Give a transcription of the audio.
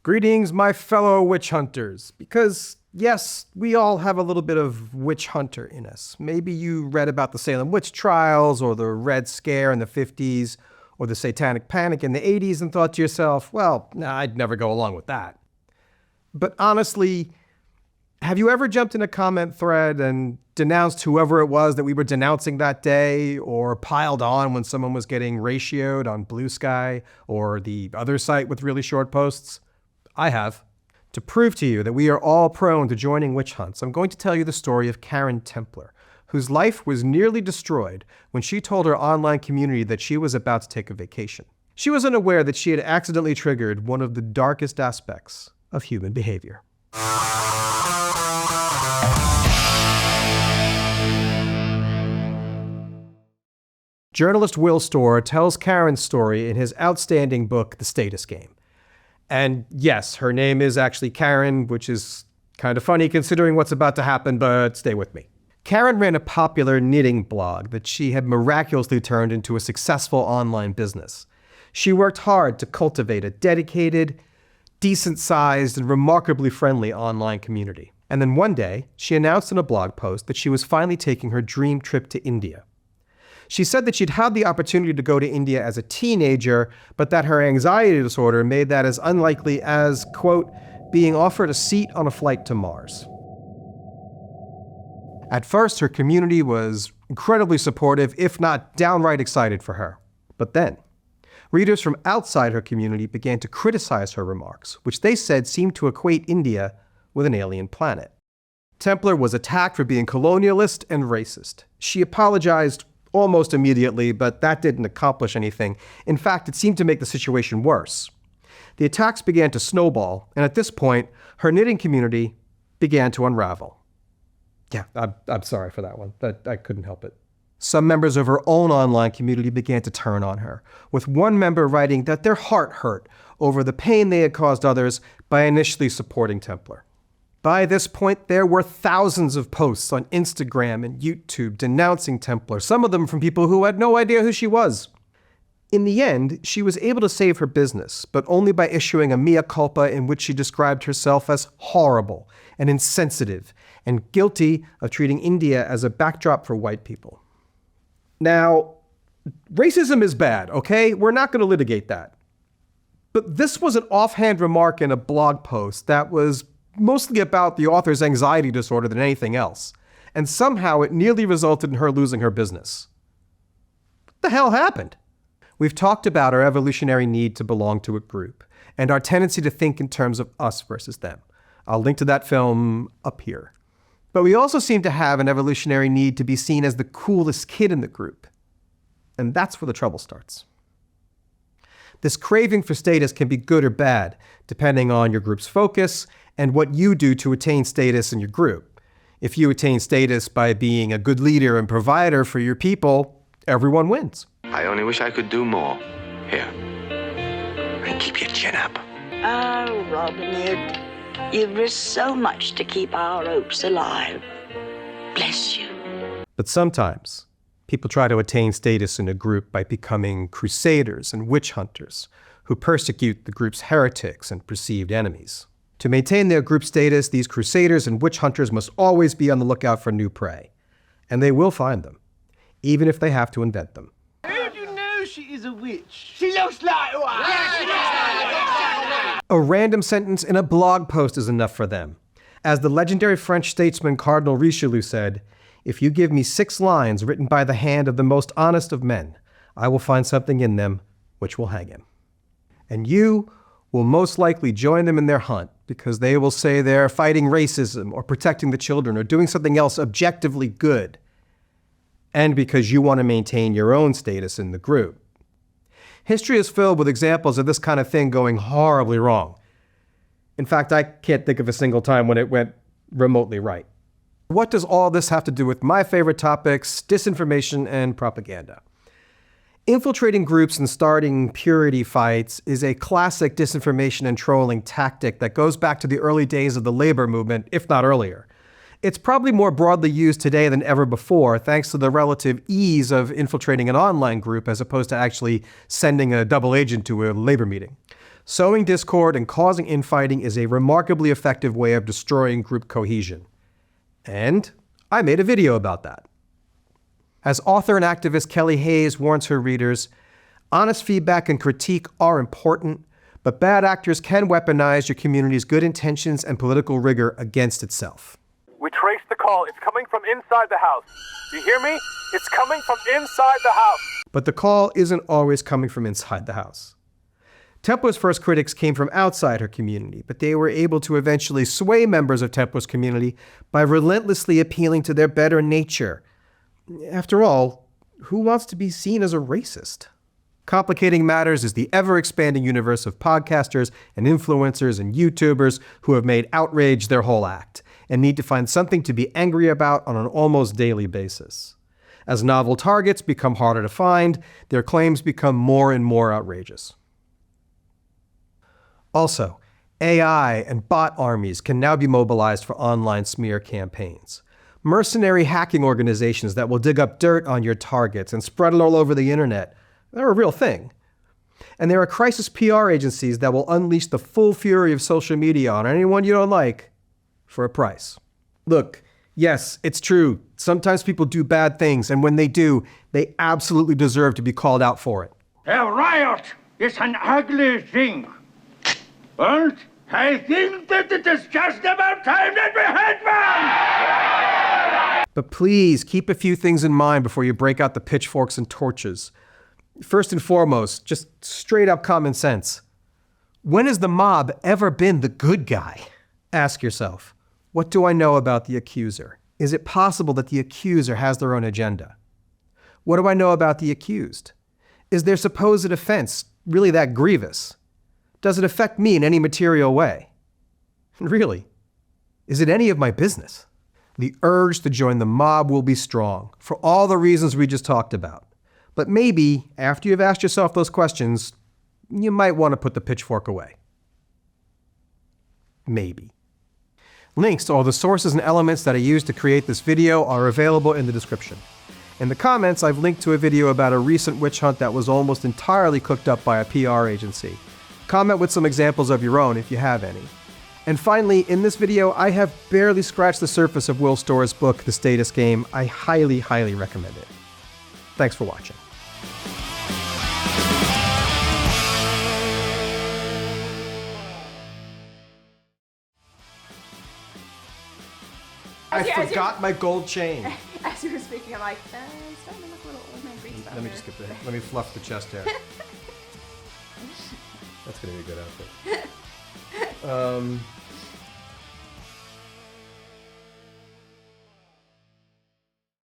Greetings, my fellow witch hunters, because yes, we all have a little bit of witch hunter in us. Maybe you read about the Salem witch trials or the Red Scare in the 50s or the Satanic Panic in the 80s and thought to yourself, well, I'd never go along with that. But honestly, have you ever jumped in a comment thread and denounced whoever it was that we were denouncing that day, or piled on when someone was getting ratioed on Blue Sky or the other site with really short posts? I have. To prove to you that we are all prone to joining witch hunts, I'm going to tell you the story of Karen Templer, whose life was nearly destroyed when she told her online community that she was about to take a vacation. She was unaware that she had accidentally triggered one of the darkest aspects of human behavior. Journalist Will Storr tells Karen's story in his outstanding book, The Status Game. And yes, her name is actually Karen, which is kind of funny considering what's about to happen, but stay with me. Karen ran a popular knitting blog that she had miraculously turned into a successful online business. She worked hard to cultivate a dedicated, decent-sized, and remarkably friendly online community. And then one day, she announced in a blog post that she was finally taking her dream trip to India. She said that she'd had the opportunity to go to India as a teenager, but that her anxiety disorder made that as unlikely as, quote, being offered a seat on a flight to Mars. At first, her community was incredibly supportive, if not downright excited for her. But then, readers from outside her community began to criticize her remarks, which they said seemed to equate India with an alien planet. Templer was attacked for being colonialist and racist. She apologized almost immediately, but that didn't accomplish anything. In fact, it seemed to make the situation worse. The attacks began to snowball, and at this point, her knitting community began to unravel. Yeah, I'm sorry for that one. I couldn't help it. Some members of her own online community began to turn on her, with one member writing that their heart hurt over the pain they had caused others by initially supporting Templer. By this point, there were thousands of posts on Instagram and YouTube denouncing Templer, some of them from people who had no idea who she was. In the end, she was able to save her business, but only by issuing a mea culpa in which she described herself as horrible and insensitive and guilty of treating India as a backdrop for white people. Now, racism is bad, okay? We're not going to litigate that. But this was an offhand remark in a blog post that was mostly about the author's anxiety disorder than anything else. And somehow it nearly resulted in her losing her business. What the hell happened? We've talked about our evolutionary need to belong to a group and our tendency to think in terms of us versus them. I'll link to that film up here. But we also seem to have an evolutionary need to be seen as the coolest kid in the group. And that's where the trouble starts. This craving for status can be good or bad, depending on your group's focus and what you do to attain status in your group. If you attain status by being a good leader and provider for your people, everyone wins. I only wish I could do more. Here. And keep your chin up. Oh, Robin Hood, you've risked so much to keep our hopes alive. Bless you. But sometimes, people try to attain status in a group by becoming crusaders and witch hunters who persecute the group's heretics and perceived enemies. To maintain their group status, these crusaders and witch hunters must always be on the lookout for new prey. And they will find them, even if they have to invent them. How do you know she is a witch? She looks like one! A random sentence in a blog post is enough for them. As the legendary French statesman Cardinal Richelieu said, "If you give me 6 lines written by the hand of the most honest of men, I will find something in them which will hang him." And you will most likely join them in their hunt because they will say they're fighting racism or protecting the children or doing something else objectively good, and because you want to maintain your own status in the group. History is filled with examples of this kind of thing going horribly wrong. In fact, I can't think of a single time when it went remotely right. What does all this have to do with my favorite topics, disinformation and propaganda? Infiltrating groups and starting purity fights is a classic disinformation and trolling tactic that goes back to the early days of the labor movement, if not earlier. It's probably more broadly used today than ever before, thanks to the relative ease of infiltrating an online group as opposed to actually sending a double agent to a labor meeting. Sowing discord and causing infighting is a remarkably effective way of destroying group cohesion. And I made a video about that. As author and activist Kelly Hayes warns her readers, honest feedback and critique are important, but bad actors can weaponize your community's good intentions and political rigor against itself. We traced the call. It's coming from inside the house. Do you hear me? It's coming from inside the house. But the call isn't always coming from inside the house. Templa's first critics came from outside her community, but they were able to eventually sway members of Templa's community by relentlessly appealing to their better nature. After all, who wants to be seen as a racist? Complicating matters is the ever-expanding universe of podcasters and influencers and YouTubers who have made outrage their whole act and need to find something to be angry about on an almost daily basis. As novel targets become harder to find, their claims become more and more outrageous. Also, AI and bot armies can now be mobilized for online smear campaigns. Mercenary hacking organizations that will dig up dirt on your targets and spread it all over the internet, they're a real thing. And there are crisis PR agencies that will unleash the full fury of social media on anyone you don't like for a price. Look, yes, it's true. Sometimes people do bad things, and when they do, they absolutely deserve to be called out for it. A riot is an ugly thing. And I think that it is just about time that we had one! But please keep a few things in mind before you break out the pitchforks and torches. First and foremost, just straight up common sense. When has the mob ever been the good guy? Ask yourself, what do I know about the accuser? Is it possible that the accuser has their own agenda? What do I know about the accused? Is their supposed offense really that grievous? Does it affect me in any material way? Really, is it any of my business? The urge to join the mob will be strong, for all the reasons we just talked about. But maybe, after you've asked yourself those questions, you might want to put the pitchfork away. Maybe. Links to all the sources and elements that I used to create this video are available in the description. In the comments, I've linked to a video about a recent witch hunt that was almost entirely cooked up by a PR agency. Comment with some examples of your own if you have any. And finally, in this video, I have barely scratched the surface of Will Storr's book, The Status Game. I highly, highly recommend it. Thanks for watching. I forgot my gold chain. As you were speaking, I'm like, it's starting to look a little old man green spot. Let me just get the, let me fluff the chest hair. That's gonna be a good outfit.